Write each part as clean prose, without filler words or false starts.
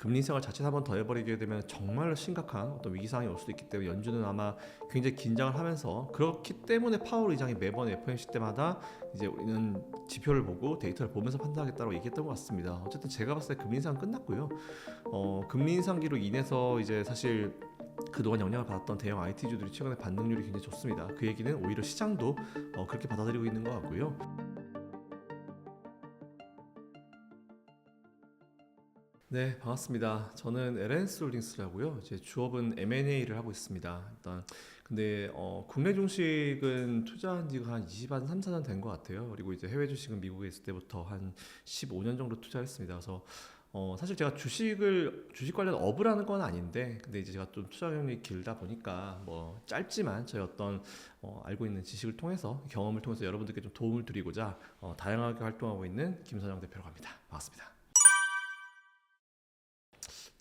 금리 인상을 자칫 한번 더 해버리게 되면 정말로 심각한 어떤 위기 상황이 올 수도 있기 때문에 연준은 아마 굉장히 긴장을 하면서, 그렇기 때문에 파월 의장이 매번 FOMC 때마다 이제 우리는 지표를 보고 데이터를 보면서 판단하겠다고 얘기했던 것 같습니다. 어쨌든 제가 봤을 때 금리 인상 끝났고요. 금리 인상기로 인해서 이제 사실 그동안 영향을 받았던 대형 IT주들이 최근에 반등률이 굉장히 좋습니다. 그 얘기는 오히려 시장도 그렇게 받아들이고 있는 것 같고요. 네, 반갑습니다. 저는 LNS 홀딩스라고요. 이제 주업은 M&A를 하고 있습니다. 일단 근데 국내 주식은 투자한 지가 한 3, 4년 된 것 같아요. 그리고 이제 해외 주식은 미국에 있을 때부터 한 15년 정도 투자했습니다. 그래서 사실 제가 주식 관련 업을 하는 건 아닌데, 근데 이제 제가 좀 투자 경력이 길다 보니까 뭐 짧지만 저희 어떤 알고 있는 지식을 통해서, 경험을 통해서 여러분들께 좀 도움을 드리고자 다양하게 활동하고 있는 김선영 대표라고 합니다. 반갑습니다.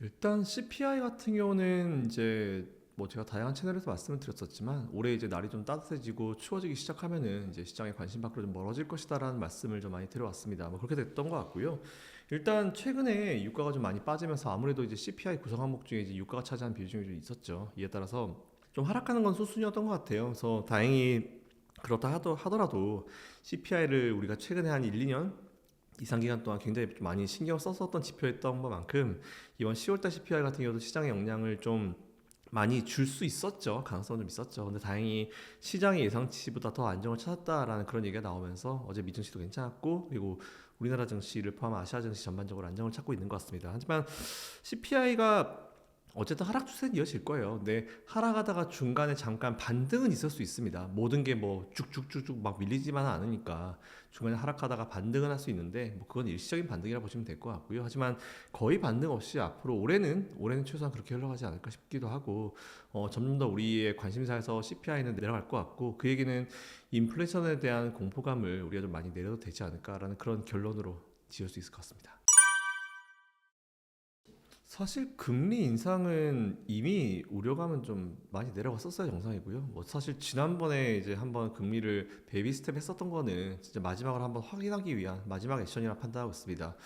일단 CPI 같은 경우는 이제 뭐 제가 다양한 채널에서 말씀을 드렸었지만, 올해 이제 날이 좀 따뜻해지고 추워지기 시작하면은 이제 시장의 관심 밖으로 좀 멀어질 것이다라는 말씀을 좀 많이 드려왔습니다. 뭐 그렇게 됐던 것 같고요. 일단 최근에 유가가 좀 많이 빠지면서 아무래도 이제 CPI 구성 항목 중에 이제 유가가 차지한 비중이 좀 있었죠. 이에 따라서 좀 하락하는 건 소수였던 것 같아요. 그래서 다행히 그렇다 하더라도 CPI를 우리가 최근에 한 1, 2년 이상 기간 동안 굉장히 많이 신경 썼었던 지표였던 것만큼 이번 10월달 CPI 같은 경우도 시장의 영향을 좀 많이 줄 수 있었죠. 가능성은 좀 있었죠. 근데 다행히 시장의 예상치보다 더 안정을 찾았다라는 그런 얘기가 나오면서 어제 미증시도 괜찮았고, 그리고 우리나라 증시를 포함한 아시아 증시 전반적으로 안정을 찾고 있는 것 같습니다. 하지만 CPI가 어쨌든 하락 추세는 이어질 거예요. 근데 하락하다가 중간에 잠깐 반등은 있을 수 있습니다. 모든 게 뭐 쭉쭉쭉쭉 막 밀리지만은 않으니까 중간에 하락하다가 반등은 할 수 있는데, 뭐 그건 일시적인 반등이라 보시면 될 것 같고요. 하지만 거의 반등 없이 앞으로 올해는 최소한 그렇게 흘러가지 않을까 싶기도 하고, 점점 더 우리의 관심사에서 CPI는 내려갈 것 같고, 그 얘기는 인플레이션에 대한 공포감을 우리가 좀 많이 내려도 되지 않을까라는 그런 결론으로 지을 수 있을 것 같습니다. 사실 금리 인상은 이미 우려감은 좀 많이 내려갔었어야 정상이고요. 뭐 사실 지난번에 이제 한번 금리를 베이비 스텝 했었던 거는 진짜 마지막으로 한번 확인하기 위한 마지막 액션이라 판단하고 있습니다.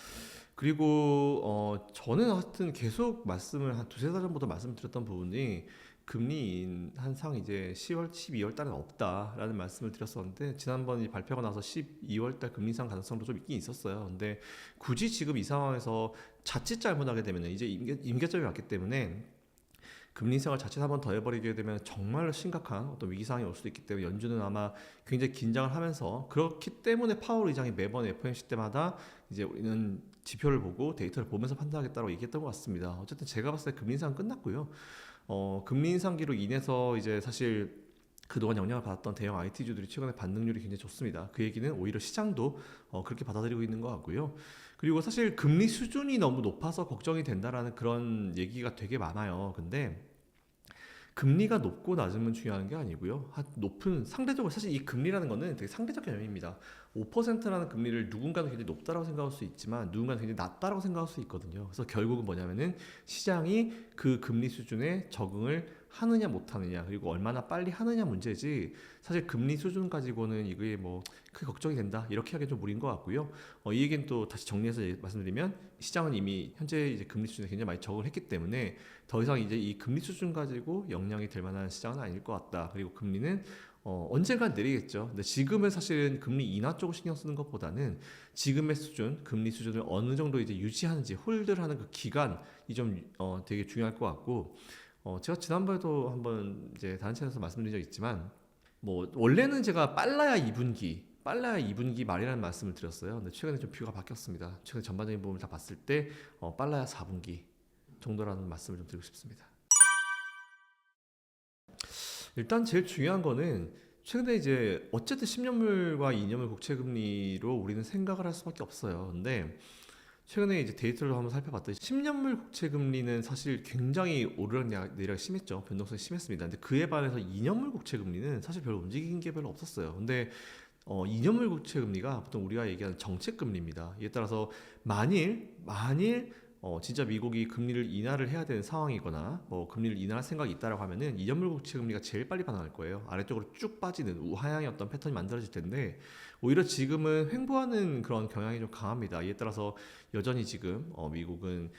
그리고 저는 하여튼 계속 말씀을 한 두세 달 전부터 말씀드렸던 부분이, 금리 인상 이제 10월, 12월 달은 없다라는 말씀을 드렸었는데, 지난번 이 발표가 나서 12월 달 금리 인상 가능성도 좀 있긴 있었어요. 근데 굳이 지금 이 상황에서 자칫 잘못하게 되면 이제 임계점이 왔기 때문에, 금리 인상을 자칫 한번 더 해버리게 되면 정말로 심각한 어떤 위기 상황이 올 수도 있기 때문에 연준은 아마 굉장히 긴장을 하면서, 그렇기 때문에 파월 의장이 매번 FOMC 때마다 이제 우리는 지표를 보고 데이터를 보면서 판단하겠다고 얘기했던 것 같습니다. 어쨌든 제가 봤을 때 금리 인상은 끝났고요. 금리 인상기로 인해서 이제 사실 그동안 영향을 받았던 대형 IT주들이 최근에 반등률이 굉장히 좋습니다. 그 얘기는 오히려 시장도 그렇게 받아들이고 있는 것 같고요. 그리고 사실 금리 수준이 너무 높아서 걱정이 된다라는 그런 얘기가 되게 많아요. 근데 금리가 높고 낮으면 중요한 게 아니고요. 높은 상대적으로, 사실 이 금리라는 거는 되게 상대적 개념입니다. 5%라는 금리를 누군가는 굉장히 높다라고 생각할 수 있지만 누군가는 굉장히 낮다라고 생각할 수 있거든요. 그래서 결국은 뭐냐면은 시장이 그 금리 수준에 적응을 하느냐 못하느냐, 그리고 얼마나 빨리 하느냐 문제지, 사실 금리 수준 가지고는 이게 뭐 크게 걱정이 된다 이렇게 하기엔 좀 무리인 것 같고요. 이 얘기는 또 다시 정리해서 말씀드리면, 시장은 이미 현재 이제 금리 수준에 굉장히 많이 적응을 했기 때문에 더 이상 이제 이 금리 수준 가지고 영향이 될 만한 시장은 아닐 것 같다. 그리고 금리는 언젠간 내리겠죠. 근데 지금은 사실은 금리 인하 쪽을 신경 쓰는 것보다는 지금의 수준, 금리 수준을 어느 정도 이제 유지하는지, 홀드를 하는 그 기간이 좀 되게 중요할 것 같고, 제가 지난번에도 한번 이제 다른 채널에서 말씀드린 적 있지만, 뭐 원래는 제가 빨라야 2분기 말이라는 말씀을 드렸어요. 근데 최근에 좀 뷰가 바뀌었습니다. 최근 전반적인 부분을 다 봤을 때 빨라야 4분기 정도라는 말씀을 좀 드리고 싶습니다. 일단 제일 중요한 거는, 최근에 이제 어쨌든 10년물과 2년물 국채 금리로 우리는 생각을 할 수밖에 없어요. 근데 최근에 이제 데이터를 한번 살펴봤더니 10년물 국채 금리는 사실 굉장히 오르락 내리락 심했죠. 변동성이 심했습니다. 근데 그에 반해서 2년물 국채 금리는 사실 별 움직인 게 별로 없었어요. 근데 2년물 국채 금리가 보통 우리가 얘기하는 정책 금리입니다. 이에 따라서 만일 진짜 미국이 금리를 인하를 해야 되는 상황이거나 뭐 금리를 인하할 생각이 있다라고 하면은 2년물 국채 금리가 제일 빨리 반응할 거예요. 아래쪽으로 쭉 빠지는 우하향의 어떤 패턴이 만들어질 텐데, 오히려 지금은 횡보하는 그런 경향이 좀 강합니다. 이에 따라서 여전히 지금 미국은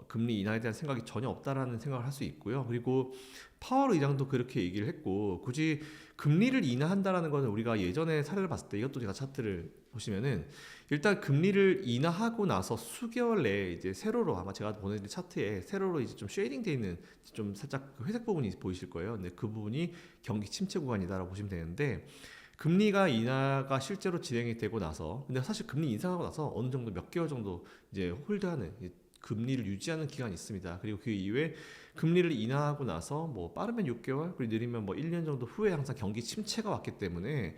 금리 인하에 대한 생각이 전혀 없다라는 생각을 할 수 있고요. 그리고 파월 의장도 그렇게 얘기를 했고 굳이 금리를 인하한다라는 거는 우리가 예전에 사례를 봤을 때 이것도 제가 차트를 보시면은 일단 금리를 인하하고 나서 수개월 내에 이제 세로로 아마 제가 보내드린 차트에 세로로 이제 좀 쉐이딩 돼 있는 좀 살짝 그 회색 부분이 보이실 거예요. 근데 그 부분이 경기 침체 구간이다라고 보시면 되는데 금리가 인하가 실제로 진행이 되고 나서 근데 사실 금리 인상하고 나서 어느 정도 몇 개월 정도 이제 홀드하는 금리를 유지하는 기간이 있습니다. 그리고 그 이후에 금리를 인하하고 나서 뭐 빠르면 6개월 그리고 느리면 뭐 1년 정도 후에 항상 경기 침체가 왔기 때문에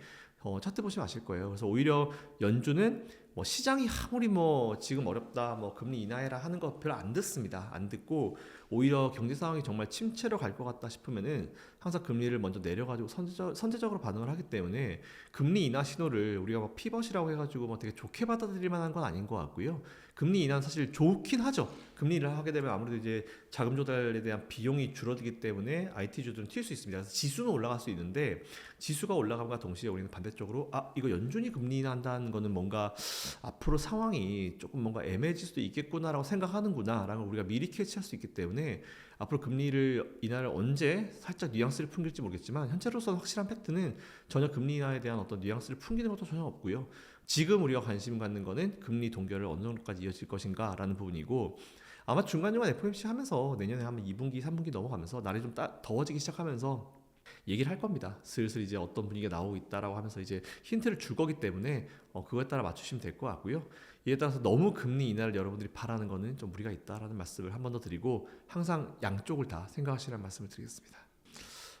차트 보시면 아실 거예요. 그래서 오히려 연준은 뭐 시장이 아무리 뭐 지금 어렵다 뭐 금리 인하해라 하는 거 별로 안 듣습니다. 안 듣고 오히려 경제 상황이 정말 침체로 갈 것 같다 싶으면은 항상 금리를 먼저 내려가지고 선제적으로 반응을 하기 때문에 금리 인하 신호를 우리가 뭐 피벗이라고 해가지고 뭐 되게 좋게 받아들일 만한 건 아닌 것 같고요. 금리 인하는 사실 좋긴 하죠. 금리를 하게 되면 아무래도 이제 자금 조달에 대한 비용이 줄어들기 때문에 IT주들은 튈 수 있습니다. 그래서 지수는 올라갈 수 있는데 지수가 올라감과 동시에 우리는 반대쪽으로 이거 연준이 금리 인하한다는 거는 뭔가 앞으로 상황이 조금 뭔가 애매해질 수도 있겠구나라고 생각하는구나 라고 우리가 미리 캐치할 수 있기 때문에 앞으로 금리를 인하를 언제 살짝 뉘앙스를 풍길지 모르겠지만 현재로서는 확실한 팩트는 전혀 금리 인하에 대한 어떤 뉘앙스를 풍기는 것도 전혀 없고요. 지금 우리가 관심 갖는 거는 금리 동결을 어느 정도까지 이어질 것인가 라는 부분이고 아마 중간중간 FOMC 하면서 내년에 한 2분기 3분기 넘어가면서 날이 좀 더워지기 시작하면서 얘기를 할 겁니다. 슬슬 이제 어떤 분위기가 나오고 있다라고 하면서 이제 힌트를 줄 거기 때문에 그거에 따라 맞추시면 될 것 같고요. 이에 따라서 너무 금리 인하를 여러분들이 바라는 거는 좀 무리가 있다라는 말씀을 한 번 더 드리고 항상 양쪽을 다 생각하시라는 말씀을 드리겠습니다.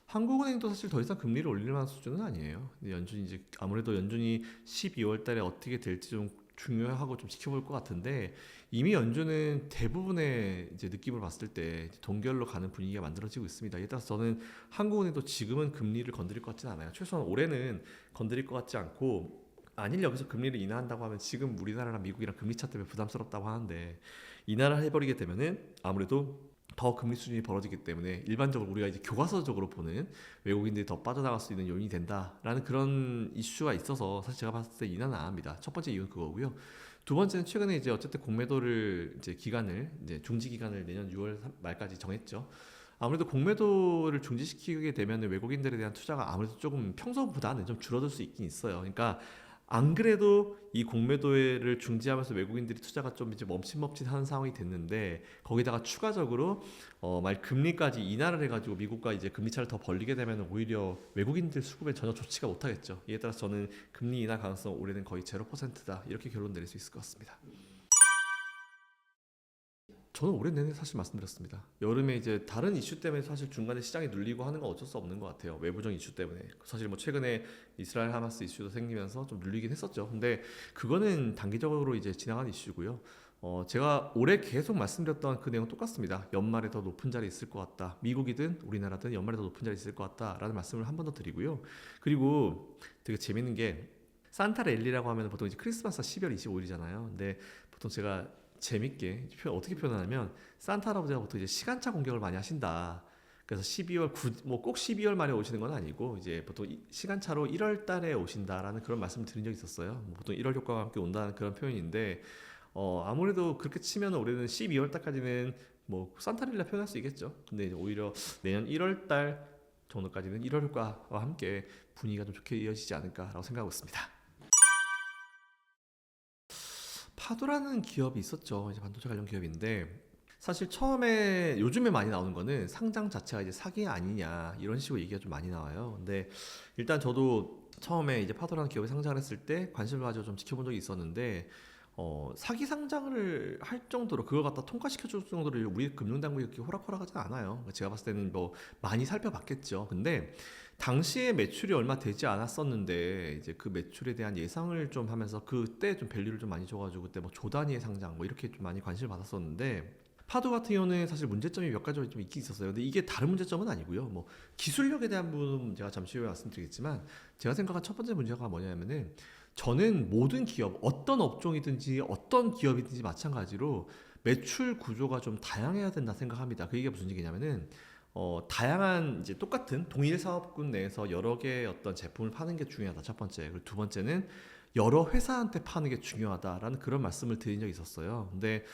한국은행도 사실 더 이상 금리를 올릴 만한 수준은 아니에요. 근데 연준이 이제 아무래도 연준이 12월 달에 어떻게 될지 좀 중요하고 좀 지켜볼 것 같은데 이미 연준은 대부분의 이제 느낌을 봤을 때 동결로 가는 분위기가 만들어지고 있습니다. 이에 따라서 저는 한국은행도 지금은 금리를 건드릴 것 같지는 않아요. 최소한 올해는 건드릴 것 같지 않고 만일 여기서 금리를 인하한다고 하면 지금 우리나라랑 미국이랑 금리 차 때문에 부담스럽다고 하는데 인하를 해버리게 되면은 아무래도 더 금리 수준이 벌어지기 때문에 일반적으로 우리가 이제 교과서적으로 보는 외국인들이 더 빠져나갈 수 있는 요인이 된다라는 그런 이슈가 있어서 사실 제가 봤을 때 인하는 안 합니다. 첫 번째 이유는 그거고요. 두 번째는 최근에 이제 어쨌든 공매도를 이제 기간을 이제 중지 기간을 내년 6월 말까지 정했죠. 아무래도 공매도를 중지시키게 되면 외국인들에 대한 투자가 아무래도 조금 평소보다는 좀 줄어들 수 있긴 있어요. 그러니까 안 그래도 이 공매도를 중지하면서 외국인들이 투자가 좀 이제 멈칫멈칫하는 상황이 됐는데 거기다가 추가적으로 말 금리까지 인하를 해가지고 미국과 이제 금리 차를 더 벌리게 되면 오히려 외국인들 수급에 전혀 좋지가 못하겠죠. 이에 따라서 저는 금리 인하 가능성 올해는 거의 0%다 이렇게 결론 내릴 수 있을 것 같습니다. 저는 올해 내내 사실 말씀드렸습니다. 여름에 이제 다른 이슈 때문에 사실 중간에 시장이 눌리고 하는 건 어쩔 수 없는 것 같아요. 외부적 이슈 때문에. 사실 뭐 최근에 이스라엘 하마스 이슈도 생기면서 좀 눌리긴 했었죠. 근데 그거는 단기적으로 이제 지나간 이슈고요. 제가 올해 계속 말씀드렸던 그 내용 똑같습니다. 연말에 더 높은 자리 있을 것 같다. 미국이든 우리나라든 연말에 더 높은 자리 있을 것 같다라는 말씀을 한 번 더 드리고요. 그리고 되게 재밌는 게 산타랠리라고 하면 보통 이제 크리스마스가 12월 25일이잖아요. 근데 보통 제가 재밌게 어떻게 표현하냐면 산타 할아버지가 보통 이제 시간차 공격을 많이 하신다. 그래서 12월 뭐꼭 12월 말에 오시는 건 아니고 이제 보통 시간차로 1월 달에 오신다라는 그런 말씀을 드린 적이 있었어요. 보통 1월 효과가 함께 온다는 그런 표현인데 아무래도 그렇게 치면 올해는 12월 달까지는 뭐 산타릴라 표현할 수 있겠죠. 근데 이제 오히려 내년 1월 달 정도까지는 1월 효과와 함께 분위기가 좀 좋게 이어지지 않을까라고 생각하고 있습니다. 파도라는 기업이 있었죠. 이제 반도체 관련 기업인데 사실 처음에 요즘에 많이 나오는 거는 상장 자체가 이제 사기 아니냐 이런 식으로 얘기가 좀 많이 나와요. 근데 일단 저도 처음에 이제 파도라는 기업이 상장을 했을 때 관심을 가지고 좀 지켜본 적이 있었는데 사기 상장을 할 정도로 그걸 갖다 통과시켜 줄 정도로 우리 금융당국이 그렇게 호락호락하지 않아요. 제가 봤을 때는 뭐 많이 살펴봤겠죠. 근데 당시에 매출이 얼마 되지 않았었는데 이제 그 매출에 대한 예상을 좀 하면서 그때 좀 밸류를 좀 많이 줘가지고 그때 뭐 조 단위의 상장 뭐 이렇게 좀 많이 관심을 받았었는데 파도 같은 경우는 사실 문제점이 몇 가지 좀 있긴 있었어요. 근데 이게 다른 문제점은 아니고요. 뭐 기술력에 대한 부분은 제가 잠시 후에 말씀드리겠지만 제가 생각한 첫 번째 문제가 뭐냐면은 저는 모든 기업 어떤 업종이든지 어떤 기업이든지 마찬가지로 매출 구조가 좀 다양해야 된다 생각합니다. 그 얘기가 무슨 얘기냐면은 다양한 이제 똑같은 동일 사업군 내에서 여러 개의 어떤 제품을 파는 게 중요하다. 첫 번째. 그리고 두 번째는 여러 회사한테 파는 게 중요하다라는 그런 말씀을 드린 적이 있었어요. 근데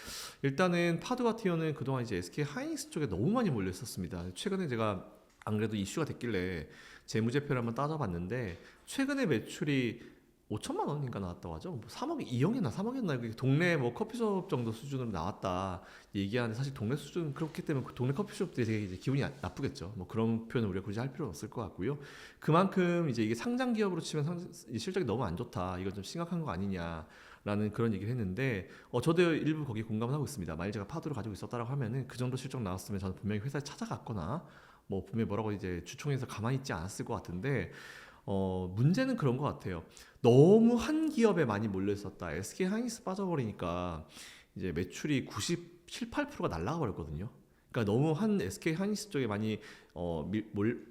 일단은 파드 같은 경우는 그동안 이제 SK 하이닉스 쪽에 너무 많이 몰려 있었습니다. 최근에 제가 안 그래도 이슈가 됐길래 재무제표를 한번 따져봤는데 최근에 매출이 5천만 원인가 나왔다고 하죠. 뭐 3억, 2억이나 3억이었나 동네 뭐 커피숍 정도 수준으로 나왔다 얘기하는데 사실 동네 수준 그렇기 때문에 그 동네 커피숍들이 되게 이제 기분이 나쁘겠죠. 뭐 그런 표현을 우리가 굳이 할 필요는 없을 것 같고요. 그만큼 이제 이게 상장 기업으로 치면 실적이 너무 안 좋다. 이건 좀 심각한 거 아니냐. 라는 그런 얘기를 했는데 저도 일부 거기에 공감을 하고 있습니다. 만약 제가 파도를 가지고 있었다라고 하면은 그 정도 실적 나왔으면 저는 분명히 회사에 찾아갔거나 뭐 분명히 뭐라고 이제 주총에서 가만히 있지 않았을 것 같은데 문제는 그런 것 같아요. 너무 한 기업에 많이 몰려 있었다. SK 하이닉스 빠져버리니까 이제 매출이 97, 8%가 날아가 버렸거든요. 그러니까 너무 한 SK 하이닉스 쪽에 많이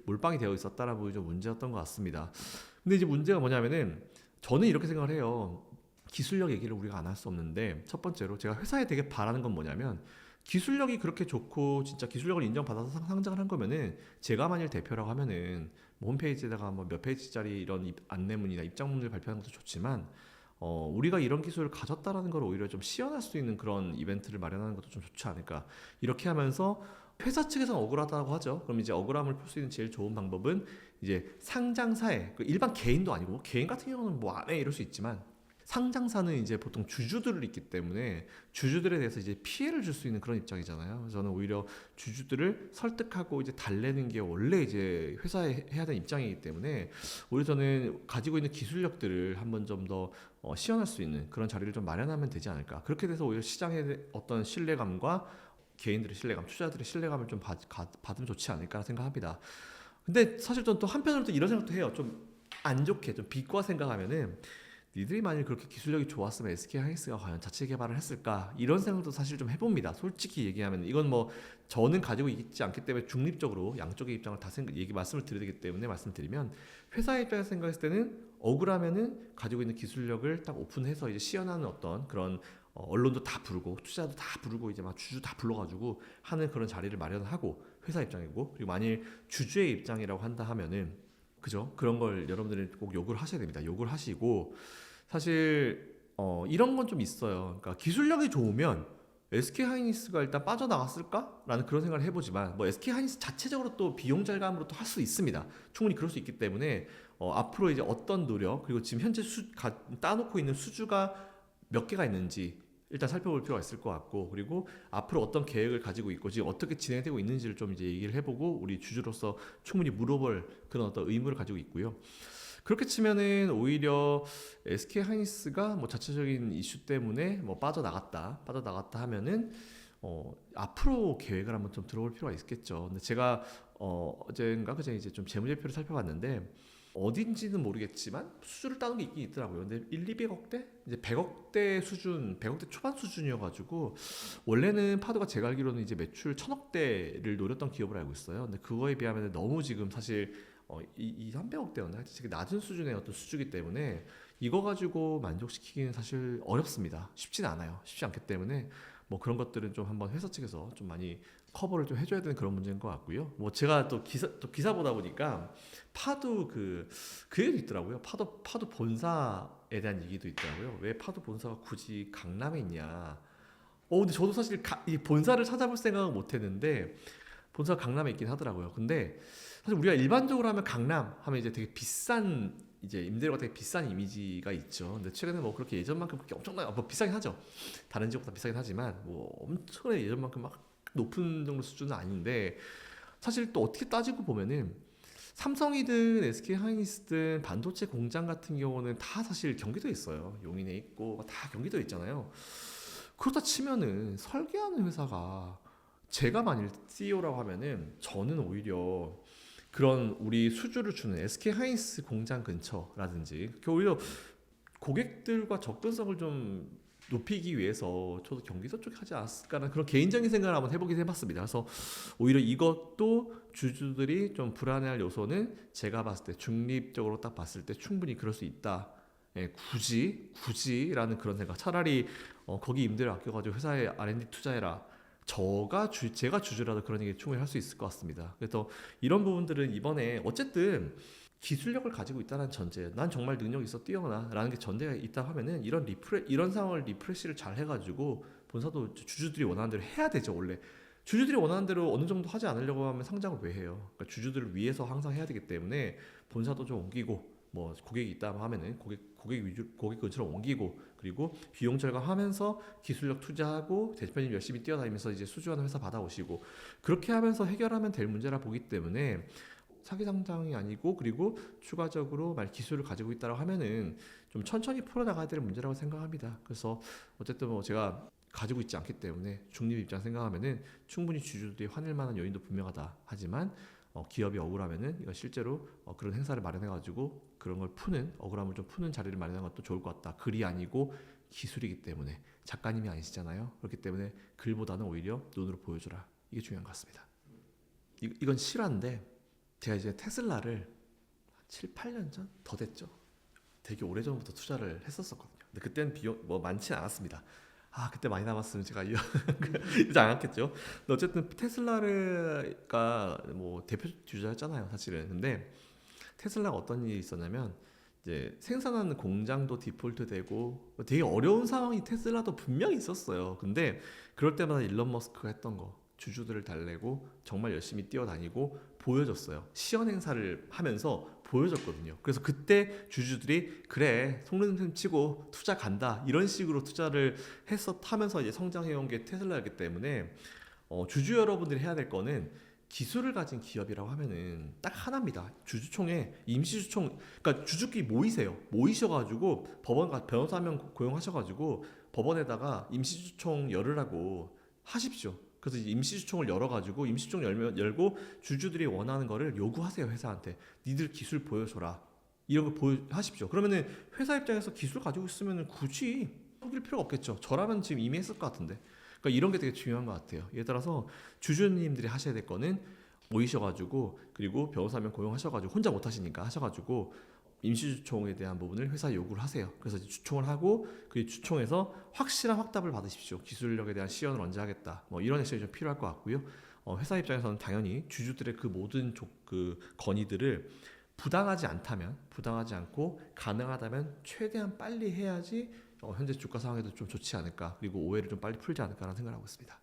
몰빵이 되어 있었다라는 부분이 좀 문제였던 것 같습니다. 근데 이제 문제가 뭐냐면은 저는 이렇게 생각을 해요. 기술력 얘기를 우리가 안 할 수 없는데 첫 번째로 제가 회사에 되게 바라는 건 뭐냐면 기술력이 그렇게 좋고 진짜 기술력을 인정받아서 상장을 한 거면은 제가 만일 대표라고 하면은 뭐 홈페이지에다가 뭐 몇 페이지짜리 이런 안내문이나 입장문을 발표하는 것도 좋지만 우리가 이런 기술을 가졌다라는 걸 오히려 좀 시연할 수 있는 그런 이벤트를 마련하는 것도 좀 좋지 않을까. 이렇게 하면서 회사 측에서는 억울하다고 하죠. 그럼 이제 억울함을 풀 수 있는 제일 좋은 방법은 이제 상장사에 일반 개인도 아니고 개인 같은 경우는 뭐 안 해 이럴 수 있지만 상장사는 이제 보통 주주들을 있기 때문에 주주들에 대해서 이제 피해를 줄 수 있는 그런 입장이잖아요. 그래서 저는 오히려 주주들을 설득하고 이제 달래는 게 원래 이제 회사에 해야 되는 입장이기 때문에 오히려 저는 가지고 있는 기술력들을 한번 좀 더 시연할 수 있는 그런 자리를 좀 마련하면 되지 않을까. 그렇게 돼서 오히려 시장의 어떤 신뢰감과 개인들의 신뢰감, 투자자들의 신뢰감을 좀 받으면 좋지 않을까 생각합니다. 근데 사실 저는 또 한편으로 또 이런 생각도 해요. 좀 안 좋게 좀 비과 생각하면은 니들이 만일 그렇게 기술력이 좋았으면 SK 하이닉스가 과연 자체 개발을 했을까 이런 생각도 사실 좀 해봅니다. 솔직히 얘기하면 이건 뭐 저는 가지고 있지 않기 때문에 중립적으로 양쪽의 입장을 다 말씀을 드려야 되기 때문에 말씀드리면 회사 입장에서 생각했을 때는 억울하면은 가지고 있는 기술력을 딱 오픈해서 이제 시연하는 어떤 그런 언론도 다 부르고 투자도 다 부르고 이제 막 주주 다 불러가지고 하는 그런 자리를 마련하고 회사 입장이고 그리고 만일 주주의 입장이라고 한다 하면은 그죠? 그런 걸 여러분들은 꼭 요구를 하셔야 됩니다. 요구를 하시고 사실 이런 건 좀 있어요. 그러니까 기술력이 좋으면 SK 하이닉스가 일단 빠져나갔을까라는 그런 생각을 해보지만 뭐 SK 하이닉스 자체적으로 또 비용 절감으로 또 할 수 있습니다. 충분히 그럴 수 있기 때문에 앞으로 이제 어떤 노력 그리고 지금 현재 따놓고 있는 수주가 몇 개가 있는지 일단 살펴볼 필요가 있을 것 같고 그리고 앞으로 어떤 계획을 가지고 있고 지금 어떻게 진행되고 있는지를 좀 이제 얘기를 해보고 우리 주주로서 충분히 물어볼 그런 어떤 의무를 가지고 있고요. 그렇게 치면은 오히려 SK 하이닉스가 뭐 자체적인 이슈 때문에 뭐 빠져나갔다 하면은 앞으로 계획을 한번 좀 들어볼 필요가 있겠죠. 근데 제가 어젠가 그제 이제 좀 재무제표를 살펴봤는데 어딘지는 모르겠지만 수주를 따는 게 있긴 있더라고요. 근데 1, 200억대? 이제 100억대 수준, 100억대 초반 수준이어가지고 원래는 파도가 제가 알기로는 이제 매출 1000억대를 노렸던 기업을 알고 있어요. 근데 그거에 비하면 너무 지금 사실 300억대였나? 하여튼 되게 낮은 수준의 어떤 수주기 때문에 이거 가지고 만족시키기는 사실 어렵습니다. 쉽진 않아요. 쉽지 않기 때문에 뭐 그런 것들은 좀 한번 회사 측에서 좀 많이 커버를 좀 해줘야 되는 그런 문제인 것 같고요. 뭐 제가 또 기사 보다 보니까 파도 그 얘기도 있더라고요. 파도 본사에 대한 얘기도 있더라고요. 왜 파도 본사가 굳이 강남에 있냐? 근데 저도 사실 이 본사를 찾아볼 생각은 못했는데 본사가 강남에 있긴 하더라고요. 근데 사실 우리가 일반적으로 하면 강남 하면 이제 되게 비싼 이제 임대료가 되게 비싼 이미지가 있죠. 근데 최근에 뭐 그렇게 예전만큼 그렇게 엄청나게 뭐 비싸긴 하죠. 다른 지역보다 비싸긴 하지만 뭐 엄청나게 예전만큼 막 높은 정도 수준은 아닌데 사실 또 어떻게 따지고 보면은 삼성이든 SK 하이닉스든 반도체 공장 같은 경우는 다 사실 경기도에 있어요. 용인에 있고 다 경기도에 있잖아요. 그렇다 치면은 설계하는 회사가 제가 만일 CEO라고 하면은 저는 오히려 그런 우리 수주를 주는 SK 하이닉스 공장 근처라든지 오히려 고객들과 접근성을 좀 높이기 위해서 저도 경기도 쪽에 하지 않았을까라는 그런 개인적인 생각을 한번 해보긴 해봤습니다. 그래서 오히려 이것도 주주들이 좀 불안해할 요소는 제가 봤을 때 중립적으로 딱 봤을 때 충분히 그럴 수 있다. 예, 굳이라는 그런 생각. 차라리 거기 임대를 아껴가지고 회사에 R&D 투자해라. 제가 주주라도 그런 얘기 충분히 할 수 있을 것 같습니다. 그래서 이런 부분들은 이번에 어쨌든 기술력을 가지고 있다는 전제, 난 정말 능력이 있어 뛰어나라는 게 전제가 있다 하면은 이런 상황을 리프레시를 잘 해가지고 본사도 주주들이 원하는 대로 해야 되죠 원래. 주주들이 원하는 대로 어느 정도 하지 않으려고 하면 상장을 왜 해요? 그러니까 주주들을 위해서 항상 해야 되기 때문에 본사도 좀 옮기고 뭐 고객이 있다 하면은 고객 근처로 옮기고 그리고 비용 절감하면서 기술력 투자하고 대표님 열심히 뛰어다니면서 이제 수주하는 회사 받아오시고 그렇게 하면서 해결하면 될 문제라 보기 때문에 사기 상장이 아니고 그리고 추가적으로 말 기술을 가지고 있다고 하면은 좀 천천히 풀어나가야 될 문제라고 생각합니다. 그래서 어쨌든 뭐 제가 가지고 있지 않기 때문에 중립 입장 생각하면은 충분히 주주들이 화낼 만한 요인도 분명하다. 하지만 기업이 억울하면은 이거 실제로 그런 행사를 마련해가지고 그런 걸 푸는 억울함을 좀 푸는 자리를 마련하는 것도 좋을 것 같다. 글이 아니고 기술이기 때문에 작가님이 아니시잖아요. 그렇기 때문에 글보다는 오히려 눈으로 보여줘라. 이게 중요한 것 같습니다. 이건 실화인데 제가 이제 테슬라를 7, 8년 전? 더 됐죠. 되게 오래전부터 투자를 했었거든요. 근데 그때는 비용 뭐 많지 않았습니다. 그때 많이 남았으면 제가 이러지 않았겠죠. 근데 어쨌든 테슬라가 뭐 대표 주자였잖아요, 사실은. 근데 테슬라가 어떤 일이 있었냐면 이제 생산하는 공장도 디폴트 되고 되게 어려운 상황이 테슬라도 분명히 있었어요. 근데 그럴 때마다 일론 머스크가 했던 거 주주들을 달래고 정말 열심히 뛰어다니고 보여줬어요. 시연 행사를 하면서 보여줬거든요. 그래서 그때 주주들이 그래 속는 치고 투자 간다 이런 식으로 투자를 하면서 이제 성장해온 게 테슬라였기 때문에 주주 여러분들이 해야 될 거는 기술을 가진 기업이라고 하면은 딱 하나입니다. 주주총회 임시주총 그러니까 주주끼리 모이세요. 모이셔가지고 변호사 한 명 고용하셔가지고 법원에다가 임시주총 열으라고 하십시오. 그래서 임시주총을 열어가지고 임시주총 열고 주주들이 원하는 거를 요구하세요 회사한테. 니들 기술 보여줘라. 이런 거 하십시오. 그러면은 회사 입장에서 기술 가지고 있으면 굳이 속일 필요가 없겠죠. 저라면 지금 이미 했을 것 같은데. 그러니까 이런 게 되게 중요한 것 같아요. 예를 들어서 주주님들이 하셔야 될 거는 모이셔가지고 그리고 변호사 한 명 고용하셔가지고 혼자 못 하시니까 하셔가지고 임시주총에 대한 부분을 회사에 요구를 하세요. 그래서 주총을 하고 그 주총에서 확실한 확답을 받으십시오. 기술력에 대한 시연을 언제 하겠다. 뭐 이런 액션이 좀 필요할 것 같고요. 회사 입장에서는 당연히 주주들의 그 모든 그 건의들을 부당하지 않고 가능하다면 최대한 빨리 해야지 현재 주가 상황에도 좀 좋지 않을까. 그리고 오해를 좀 빨리 풀지 않을까라는 생각을 하고 있습니다.